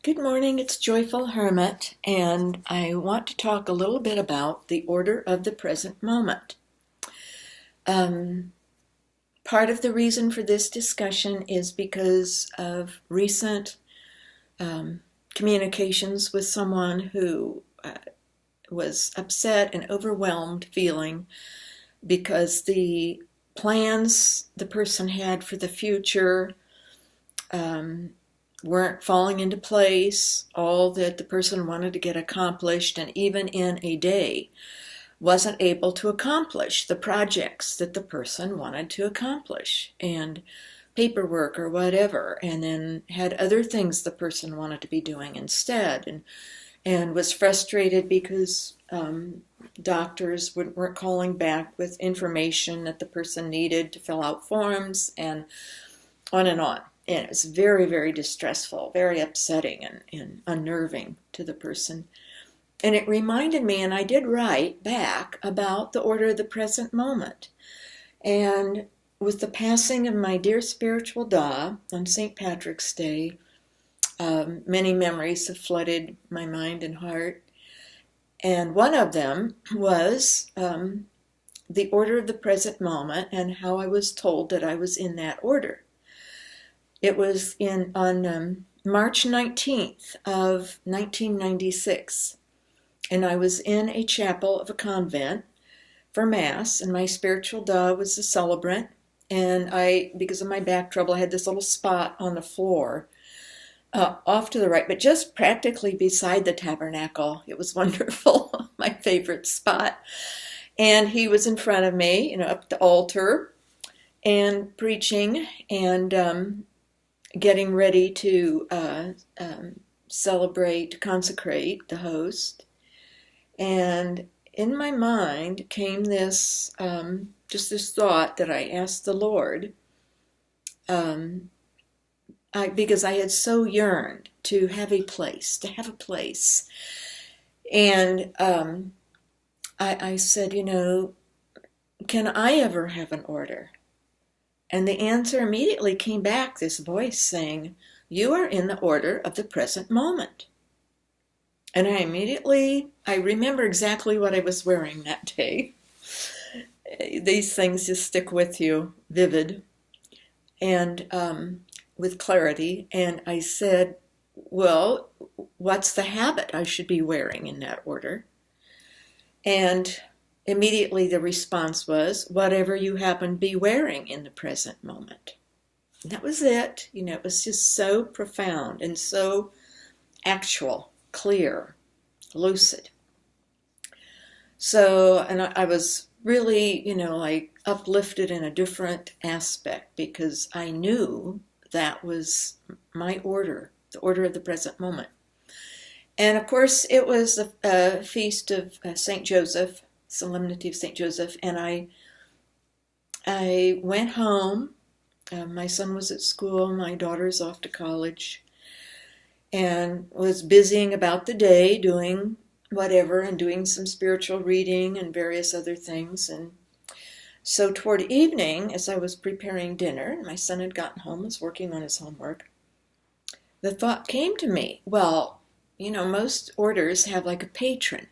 Good morning, it's Joyful Hermit, and I want to talk a little bit about the order of the present moment. Part of the reason for this discussion is because of recent communications with someone who was upset and overwhelmed feeling because the plans the person had for the future weren't falling into place, all that the person wanted to get accomplished, and even in a day wasn't able to accomplish the projects that the person wanted to accomplish, and paperwork or whatever, and then had other things the person wanted to be doing instead, and was frustrated because doctors weren't calling back with information that the person needed to fill out forms, and on and on. And it was very, very distressful, very upsetting and unnerving to the person. And it reminded me, and I did write back about the order of the present moment. And with the passing of my dear spiritual Da on St. Patrick's Day, many memories have flooded my mind and heart. And one of them was the order of the present moment and how I was told that I was in that order. It was on March 19th of 1996, and I was in a chapel of a convent for Mass, and my spiritual Da was the celebrant, and because of my back trouble, I had this little spot on the floor off to the right, but just practically beside the tabernacle. It was wonderful, my favorite spot. And he was in front of me, up at the altar, and preaching, and getting ready to celebrate, consecrate the host. And in my mind came this, just this thought that I asked the Lord, because I had so yearned to have a place, And I said, can I ever have an order? And the answer immediately came back, this voice saying, you are in the order of the present moment. And I remember exactly what I was wearing that day. These things just stick with you, vivid, and with clarity. And I said, well, what's the habit I should be wearing in that order? And immediately the response was, whatever you happen to be wearing in the present moment. And that was it. It was just so profound and so actual, clear, lucid. So, and I was really, uplifted in a different aspect because I knew that was my order, the order of the present moment. And of course, it was a feast of St. Joseph, Solemnity of St. Joseph, and I went home. My son was at school, my daughter's off to college, and was busying about the day, doing whatever, and doing some spiritual reading and various other things. And so toward evening, as I was preparing dinner, and my son had gotten home, was working on his homework, the thought came to me, well, most orders have like a patron.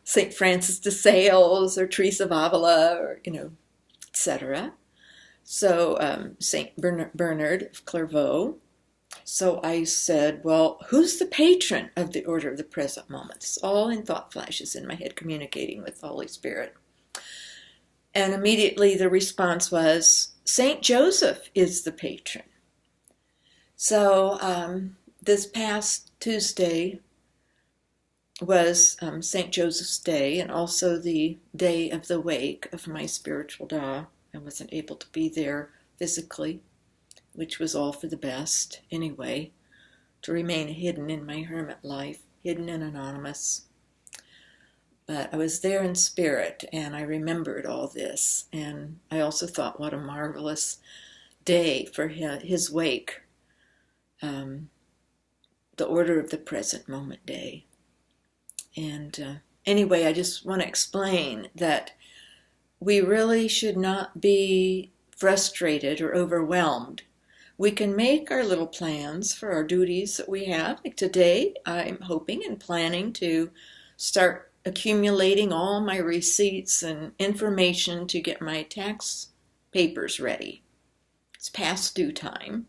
St. Francis de Sales or Teresa of Avila, or, etc. So St. Bernard of Clairvaux. So I said, well, who's the patron of the order of the present moment? It's all in thought flashes in my head, communicating with the Holy Spirit. And immediately the response was, St. Joseph is the patron. So this past Tuesday was St. Joseph's Day, and also the day of the wake of my spiritual Da. I wasn't able to be there physically, which was all for the best anyway, to remain hidden in my hermit life, hidden and anonymous. But I was there in spirit, and I remembered all this, and I also thought what a marvelous day for his wake, the order of the present moment day. And anyway, I just want to explain that we really should not be frustrated or overwhelmed we can make our little plans for our duties that we have. Like today, I'm hoping and planning to start accumulating all my receipts and information to get my tax papers ready. It's past due time,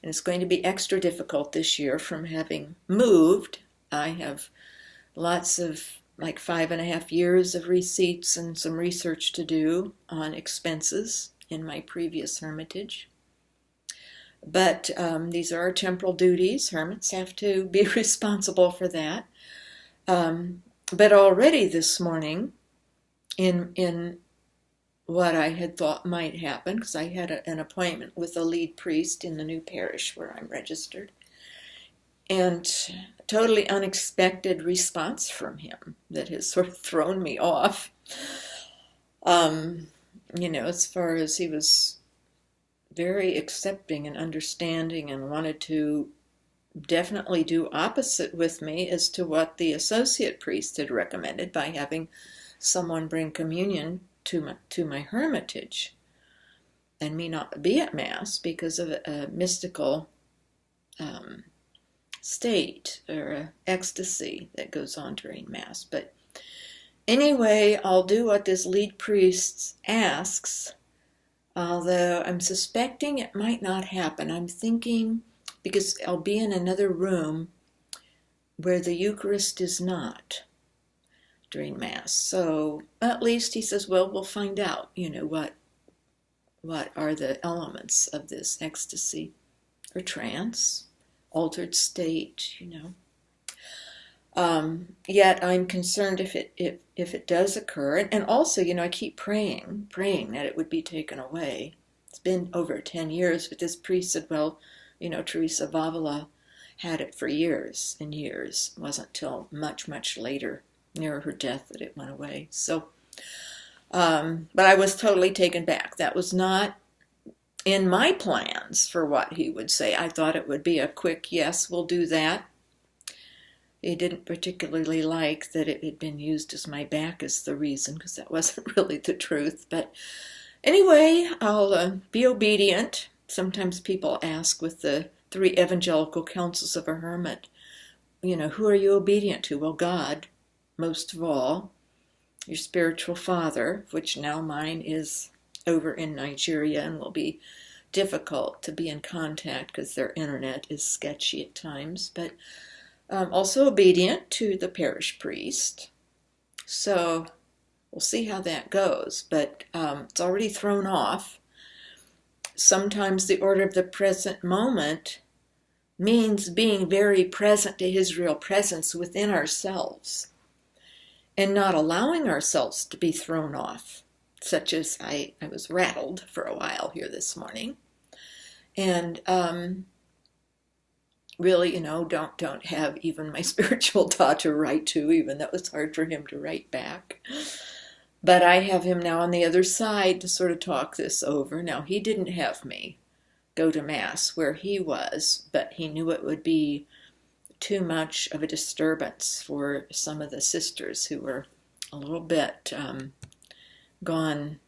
and it's going to be extra difficult this year from having moved. I have lots of like 5.5 years of receipts and some research to do on expenses in my previous hermitage. But these are our temporal duties. Hermits have to be responsible for that. But already this morning, in what I had thought might happen, because I had an appointment with a lead priest in the new parish where I'm registered, and a totally unexpected response from him that has sort of thrown me off. As far as he was very accepting and understanding and wanted to definitely do opposite with me as to what the associate priest had recommended by having someone bring communion to my hermitage and me not be at Mass because of a mystical state or ecstasy that goes on during Mass. But anyway, I'll do what this lead priest asks, although I'm suspecting it might not happen. I'm thinking, because I'll be in another room where the Eucharist is not during Mass. So at least he says, well, we'll find out, what are the elements of this ecstasy or trance, altered state, Yet I'm concerned if it does occur. And also, I keep praying that it would be taken away. It's been over 10 years, but this priest said, well, Teresa of Avila had it for years and years. It wasn't till much, much later, near her death, that it went away. So, but I was totally taken back. That was not in my plans for what he would say. I thought it would be a quick, yes, we'll do that. He didn't particularly like that it had been used as my back as the reason, because that wasn't really the truth. But anyway, I'll be obedient. Sometimes people ask with the 3 evangelical counsels of a hermit, who are you obedient to? Well, God, most of all, your spiritual father, which now mine is over in Nigeria and will be difficult to be in contact because their internet is sketchy at times, but also obedient to the parish priest. So we'll see how that goes, but it's already thrown off. Sometimes the order of the present moment means being very present to his real presence within ourselves and not allowing ourselves to be thrown off, such as I was rattled for a while here this morning. And really, don't have even my spiritual dad to write to, even though it's hard for him to write back. But I have him now on the other side to sort of talk this over. Now, he didn't have me go to Mass where he was, but he knew it would be too much of a disturbance for some of the sisters who were a little bit gone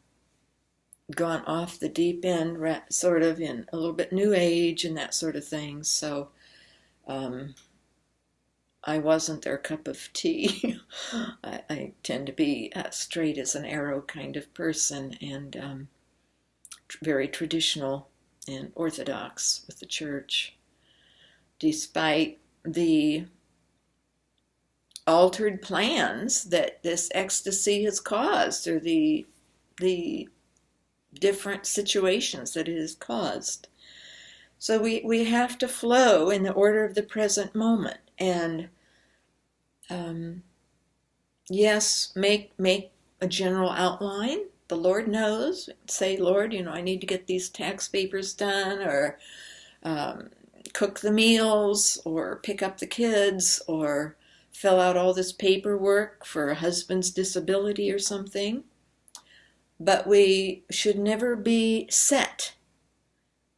off the deep end, sort of in a little bit New Age and that sort of thing. So I wasn't their cup of tea. I tend to be straight as an arrow kind of person, and very traditional and orthodox with the church, despite the altered plans that this ecstasy has caused, or the different situations that it has caused. So we have to flow in the order of the present moment, and yes, make a general outline. The Lord knows. Say, Lord, I need to get these tax papers done, or cook the meals, or pick up the kids, or fill out all this paperwork for a husband's disability or something. But we should never be set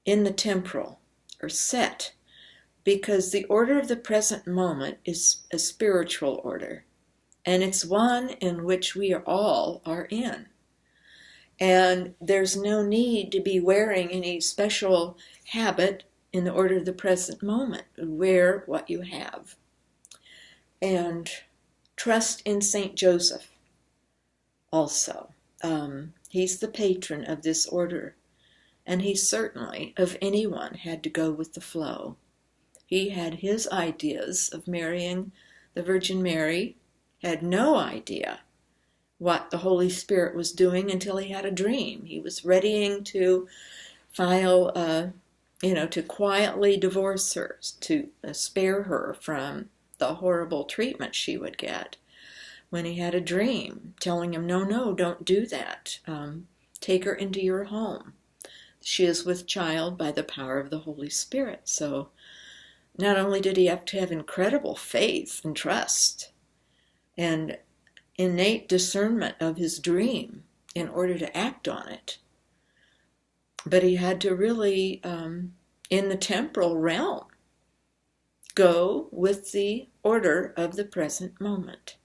in the temporal, or set, because the order of the present moment is a spiritual order, and it's one in which we all are in. And there's no need to be wearing any special habit in the order of the present moment. Wear what you have. And trust in St. Joseph also. He's the patron of this order. And he certainly, of anyone, had to go with the flow. He had his ideas of marrying the Virgin Mary, had no idea what the Holy Spirit was doing until he had a dream. He was readying to file, to quietly divorce her, to spare her from the horrible treatment she would get, when he had a dream telling him, no, don't do that. Take her into your home. She is with child by the power of the Holy Spirit. So not only did he have to have incredible faith and trust and innate discernment of his dream in order to act on it, but he had to really, in the temporal realm, go with the order of the present moment.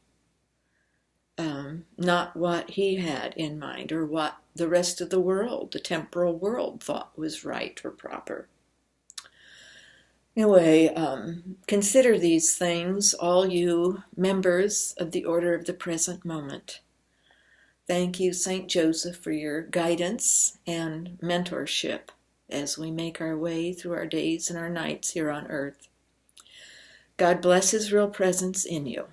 Not what he had in mind or what the rest of the world, the temporal world, thought was right or proper. Anyway, consider these things, all you members of the Order of the Present Moment. Thank you, St. Joseph, for your guidance and mentorship as we make our way through our days and our nights here on earth. God bless his real presence in you.